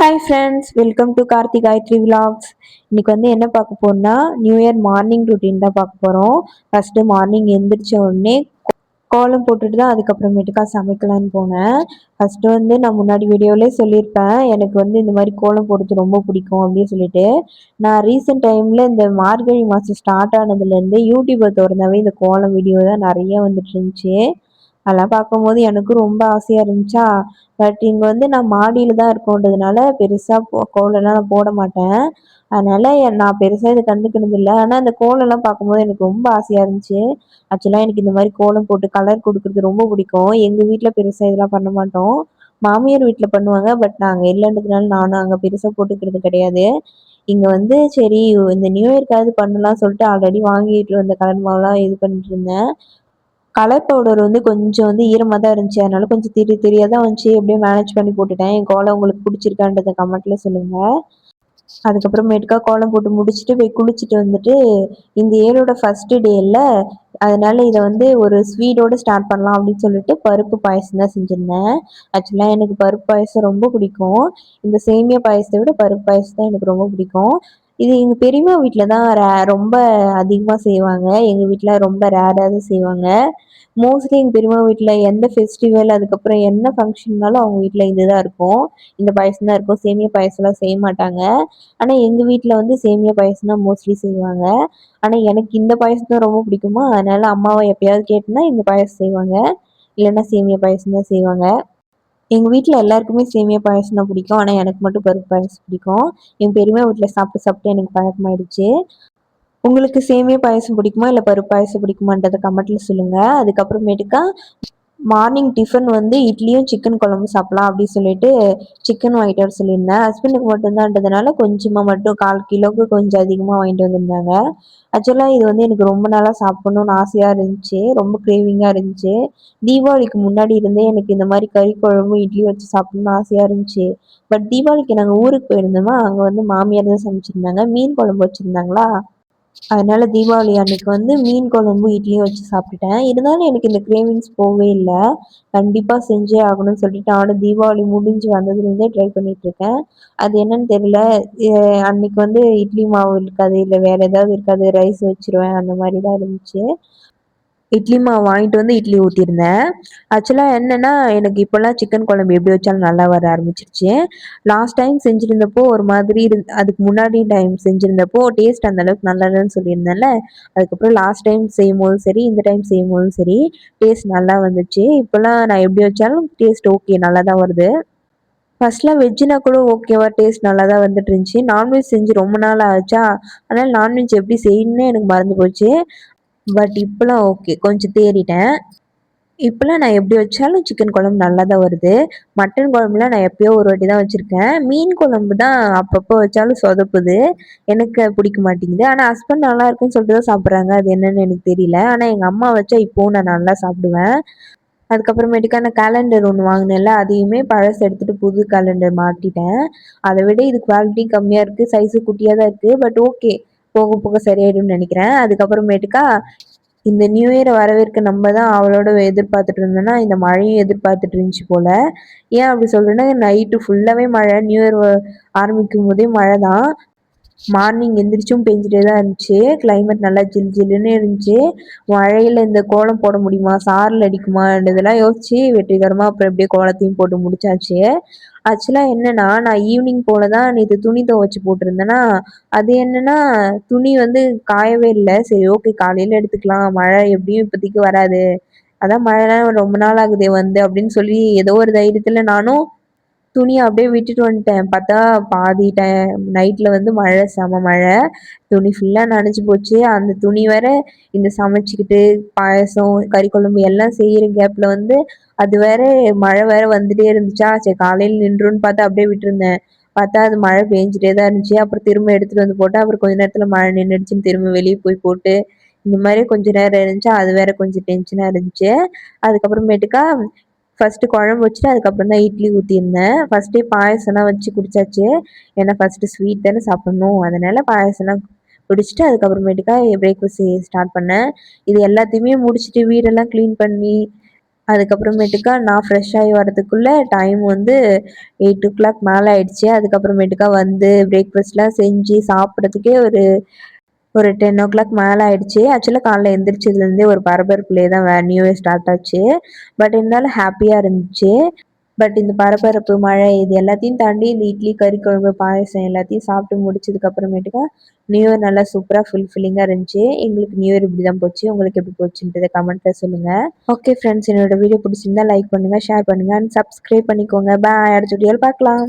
Hi friends, welcome to Karthi Gayathri vlogs. இன்னைக்கு என்ன பார்க்க போறோம்னா, நியூ இயர் மார்னிங் ரொட்டீன் தான் பார்க்க போகிறோம். ஃபஸ்ட்டு மார்னிங் எந்திரிச்ச உடனே கோலம் போட்டுட்டு தான் அதுக்கப்புறமேட்டுக்கா சமைக்கலான்னு போனேன். ஃபஸ்ட்டு நான் முன்னாடி வீடியோவிலே சொல்லியிருப்பேன், எனக்கு இந்த மாதிரி கோலம் போடுறது ரொம்ப பிடிக்கும் அப்படின்னு சொல்லிட்டு. நான் ரீசெண்ட் டைமில் இந்த மார்கழி மாதம் ஸ்டார்ட் ஆனதுலேருந்து யூடியூப்பை திறந்தாவே இந்த கோலம் வீடியோ தான் நிறைய வந்துட்டு இருந்துச்சு. அதெல்லாம் பார்க்கும்போது எனக்கும் ரொம்ப ஆசையாக இருந்துச்சா. பட் இங்கே நான் மாடியில் தான் இருக்கோன்றதுனால பெருசாக கோலம்லாம் நான் போட மாட்டேன். அதனால நான் பெருசாக இதை கண்டுக்கினது இல்லை. ஆனால் அந்த கோலம்லாம் பார்க்கும்போது எனக்கு ரொம்ப ஆசையாக இருந்துச்சு. ஆக்சுவலாக எனக்கு இந்த மாதிரி கோலம் போட்டு கலர் கொடுக்குறது ரொம்ப பிடிக்கும். எங்கள் வீட்டில் பெருசாக இதெல்லாம் பண்ண மாட்டோம். மாமியார் வீட்டில் பண்ணுவாங்க. பட் நாங்கள் இல்லைன்றதுனால நானும் அங்கே பெருசாக போட்டுக்கிறது கிடையாது. இங்கே சரி, இந்த நியூ இயர்க்காவது பண்ணலாம் சொல்லிட்டு ஆல்ரெடி வாங்கிட்டு வந்த கலர் மாவுலாம் இது பண்ணிட்டு இருந்தேன். கலர் பவுடர் கொஞ்சம் ஈரமா தான் இருந்துச்சு. அதனால கொஞ்சம் திரி திரியா தான் வந்துச்சு. எப்படியோ மேனேஜ் பண்ணி போட்டுட்டேன். என் கோலம் உங்களுக்கு பிடிச்சிருக்கான்றத கமெண்ட்ல சொல்லுங்க. அதுக்கப்புறமேட்டுக்கா கோலம் போட்டு முடிச்சுட்டு போய் குளிச்சுட்டு வந்துட்டு, இந்த இயரோட ஃபர்ஸ்ட் டே இல்ல, அதனால இதை ஒரு ஸ்வீட்டோட ஸ்டார்ட் பண்ணலாம் அப்படின்னு சொல்லிட்டு பருப்பு பாயசம் தான் செஞ்சிருந்தேன். ஆக்சுவலா எனக்கு பருப்பு பாயசம் ரொம்ப பிடிக்கும். இந்த சேமியா பாயசத்தை விட பருப்பு பாயசம் தான் எனக்கு ரொம்ப பிடிக்கும். இது எங்க பெரியம்மா வீட்டில் தான் ரொம்ப அதிகமாக செய்வாங்க. எங்கள் வீட்டில் ரொம்ப ரேராக தான் செய்வாங்க. மோஸ்ட்லி எங்கள் பெரியம்மா வீட்டில் எந்த ஃபெஸ்டிவல் அதுக்கப்புறம் என்ன ஃபங்க்ஷன்னாலும் அவங்க வீட்டில் இதுதான் இருக்கும். இந்த பாயசம் தான் இருக்கும். சேமியா பாயசம்லாம் செய்ய மாட்டாங்க. ஆனால் எங்கள் வீட்டில் சேமியா பாயசம் தான் மோஸ்ட்லி செய்வாங்க. ஆனால் எனக்கு இந்த பாயசம் தான் ரொம்ப பிடிக்குமா, அதனால அம்மாவை எப்பயாவது கேட்டேன்னா இந்த பாயசம் செய்வாங்க. இல்லைன்னா சேமியா பாயசம் தான் செய்வாங்க. எங்கள் வீட்டில் எல்லாருக்குமே சேமியா பாயசம் தான் பிடிக்கும். ஆனால் எனக்கு மட்டும் பருப்பு பாயசம் பிடிக்கும். என் பெரியம்மா வீட்டில் சாப்பிட்டு சாப்பிட்டு எனக்கு பழக்கமாயிடுச்சு. உங்களுக்கு சேமியா பாயசம் பிடிக்குமா, இல்லை பருப்பு பாயசம் பிடிக்குமான்றத கமெண்ட்ல சொல்லுங்க. அதுக்கப்புறமேட்டுக்கா மார்னிங் டிஃபன் இட்லியும் சிக்கன் குழம்பு சாப்பிடலாம் அப்படின்னு சொல்லிட்டு சிக்கன் வாங்கிட்டு வர சொல்லியிருந்தேன். ஹஸ்பண்டுக்கு மட்டும்தான்றதுனால கொஞ்சமாக மட்டும் 1/4 கிலோவுக்கு கொஞ்சம் அதிகமாக வாங்கிட்டு வந்திருந்தாங்க. ஆக்சுவலாக இது எனக்கு ரொம்ப நாளாக சாப்பிடணும்னு ஆசையாக இருந்துச்சு. ரொம்ப கிரேவிங்காக இருந்துச்சு. தீபாவளிக்கு முன்னாடி இருந்தே எனக்கு இந்த மாதிரி கறி குழம்பு இட்லி வச்சு சாப்பிடணும்னு ஆசையாக இருந்துச்சு. பட் தீபாவளிக்கு நாங்கள் ஊருக்கு போயிருந்தோமா, அங்கே மாமியார் தான் சமைச்சிருந்தாங்க. மீன் குழம்பு வச்சுருந்தாங்களா, அதனால தீபாவளி அன்னைக்கு மீன் குழம்பு இட்லியும் வச்சு சாப்பிட்டுட்டேன். இருந்தாலும் எனக்கு இந்த கிரேவிங்ஸ் போகவே இல்லை. கண்டிப்பாக செஞ்சே ஆகணும்னு சொல்லிட்டு நானும் தீபாவளி முடிஞ்சு வந்ததுலேருந்தே ட்ரை பண்ணிட்டு இருக்கேன். அது என்னன்னு தெரியல. அன்னைக்கு இட்லி மாவு இருக்காது, இல்லை வேற ஏதாவது இருக்காது, ரைஸ் வச்சிருவேன், அந்த மாதிரி தான் இருந்துச்சு. இட்லி மாவு வாங்கிட்டு இட்லி ஊற்றிருந்தேன். ஆக்சுவலாக என்னென்னா, எனக்கு இப்போல்லாம் சிக்கன் குழம்பு எப்படி வச்சாலும் நல்லா வர ஆரம்பிச்சிருச்சு. லாஸ்ட் டைம் செஞ்சுருந்தப்போ ஒரு மாதிரி அதுக்கு முன்னாடி டைம் செஞ்சுருந்தப்போ டேஸ்ட் அந்த அளவுக்கு நல்லா இல்லைன்னு சொல்லியிருந்தேன்ல. அதுக்கப்புறம் லாஸ்ட் டைம் செய்யும்போதும் சரி, இந்த டைம் செய்யும்போதும் சரி, டேஸ்ட் நல்லா வந்துச்சு. இப்போல்லாம் நான் எப்படி வச்சாலும் டேஸ்ட் ஓகே, நல்லா தான் வருது. ஃபர்ஸ்ட்லாம் வெஜ்ஜுனா கூட ஓகேவா டேஸ்ட் நல்லா தான் வந்துட்டு இருந்துச்சு. நான்வெஜ் செஞ்சு ரொம்ப நாள் ஆச்சா, அதனால நான்வெஜ் எப்படி செய்யணும்னே எனக்கு மறந்து போச்சு. பட் இப்போலாம் ஓகே, கொஞ்சம் தேறிட்டேன். இப்போலாம் நான் எப்படி வச்சாலும் சிக்கன் குழம்பு நல்லா தான் வருது. மட்டன் குழம்புலாம் நான் எப்பயோ ஒரு வாட்டி தான் வச்சுருக்கேன். மீன் குழம்பு தான் அப்பப்போ வச்சாலும் சொதப்புது. எனக்கு அது பிடிக்க மாட்டேங்குது. ஆனால் ஹஸ்பண்ட் நல்லா இருக்குன்னு சொல்லிட்டு தான் சாப்பிட்றாங்க. அது என்னன்னு எனக்கு தெரியல. ஆனால் எங்கள் அம்மா வச்சா இப்போவும் நான் நல்லா சாப்பிடுவேன். அதுக்கப்புறமேட்டுக்கா நான் கேலண்டர் ஒன்று வாங்கினேன்ல, அதையுமே பழசு எடுத்துட்டு புது கேலண்டர் மாட்டிட்டேன். அதை விட இது குவாலிட்டி கம்மியாக இருக்குது, சைஸு குட்டியாக தான் இருக்குது. பட் ஓகே, போக போக சரியாயிடும்னு நினைக்கிறேன். அதுக்கப்புறமேட்டுக்கா இந்த நியூ இயரை வரவேற்க நம்ம தான் அவளோட எதிர்பார்த்துட்டு இருந்தோம்னா, இந்த மழையும் எதிர்பார்த்துட்டு இருந்துச்சு போல. ஏன் அப்படி சொல்றேன்னா, நைட்டு ஃபுல்லாவே மழை. நியூ இயர் ஆரம்பிக்கும் போதே மழை தான். மார்னிங் எந்திரிச்சும் பெஞ்சிட்டே தான் இருந்துச்சு. கிளைமேட் நல்லா ஜில் ஜில்லுன்னு இருந்துச்சு. மழையில இந்த கோலம் போட முடியுமா, சாரல் அடிக்குமான்றதெல்லாம் யோசிச்சு வெற்றிகரமா அப்புறம் எப்படியோ கோலத்தையும் போட்டு முடிச்சாச்சு. ஆக்சுவலா என்னன்னா, நான் ஈவினிங் போல தான் நேற்று துணி துவைச்சு போட்டிருந்தேன்னா, அது என்னன்னா துணி காயவே இல்லை. சரி ஓகே, காலையில எடுத்துக்கலாம், மழை எப்படியும் இப்போதைக்கு வராது, அதான் மழைலாம் ரொம்ப நாள் ஆகுதே அப்படின்னு சொல்லி ஏதோ ஒரு தைரியத்துல நானும் துணியை அப்படியே விட்டுட்டு வந்துட்டேன். பார்த்தா பாதி நைட்டில் மழை, செம மழை. துணி ஃபுல்லாக நனைஞ்சு போச்சு. அந்த துணி வேற இந்த சமைச்சிக்கிட்டு பாயசம், கறி குழம்பு எல்லாம் செய்கிற கேப்பில் அது வேற மழை வேற வந்துட்டே இருந்துச்சா, சரி காலையில் நின்றுன்னு பார்த்தா அப்படியே விட்டுருந்தேன். பார்த்தா அது மழை பெஞ்சிட்டே தான் இருந்துச்சு. அப்புறம் திரும்ப எடுத்துகிட்டு போட்டேன். அப்புறம் கொஞ்ச நேரத்தில் மழை நின்றுடுச்சுன்னு திரும்ப வெளியே போட்டு இந்த மாதிரி கொஞ்ச நேரம் இருந்துச்சு. அது வேற கொஞ்சம் டென்ஷனாக இருந்துச்சு. அதுக்கப்புறமேட்டுக்கா ஃபர்ஸ்ட்டு குழம்பு வச்சுட்டு அதுக்கப்புறம் தான் இட்லி ஊற்றியிருந்தேன். ஃபர்ஸ்ட்டே பாயசம்லாம் வச்சு குடிச்சாச்சு. ஏன்னா ஃபர்ஸ்ட்டு ஸ்வீட் தானே சாப்பிடணும். அதனால பாயசம்லாம் குடிச்சிட்டு அதுக்கப்புறமேட்டுக்கா பிரேக்ஃபாஸ்ட் செய்ய ஸ்டார்ட் பண்ணேன். இது எல்லாத்தையுமே முடிச்சுட்டு வீடெல்லாம் க்ளீன் பண்ணி அதுக்கப்புறமேட்டுக்கா நான் ஃப்ரெஷ் ஆகி வரதுக்குள்ளே டைம் வந்து 8 o'clock மேலே ஆயிடுச்சு. அதுக்கப்புறமேட்டுக்கா வந்து பிரேக்ஃபாஸ்ட்லாம் செஞ்சு சாப்பிட்றதுக்கே ஒரு 10 o'clock மேலே ஆயிடுச்சு. ஆக்சுவலாக காலைல எந்திரிச்சதுலேருந்தே ஒரு பரபரப்புலேயே தான் நியூ இயர் ஸ்டார்ட் ஆச்சு. பட் இருந்தாலும் ஹாப்பியாக இருந்துச்சு. பட் இந்த பரபரப்பு, மழை இது எல்லாத்தையும் தாண்டி இந்த இட்லி, கறி குழம்பு, பாயாசம் எல்லாத்தையும் சாப்பிட்டு முடிச்சதுக்கு அப்புறமேட்டுக்கா நியூ இயர் நல்லா சூப்பராக ஃபுல்ஃபில்லிங்காக இருந்துச்சு. எங்களுக்கு நியூ இயர் இப்படி தான் போச்சு. உங்களுக்கு எப்படி போச்சுன்றத கமெண்ட்டில் சொல்லுங்கள். ஓகே ஃப்ரெண்ட்ஸ், என்னோட வீடியோ பிடிச்சிருந்தா லைக் பண்ணுங்கள், ஷேர் பண்ணுங்கள் அண்ட் சப்ஸ்கிரைப் பண்ணிக்கோங்க. பாய், அடுத்த வீடியோவில் பார்க்கலாம்.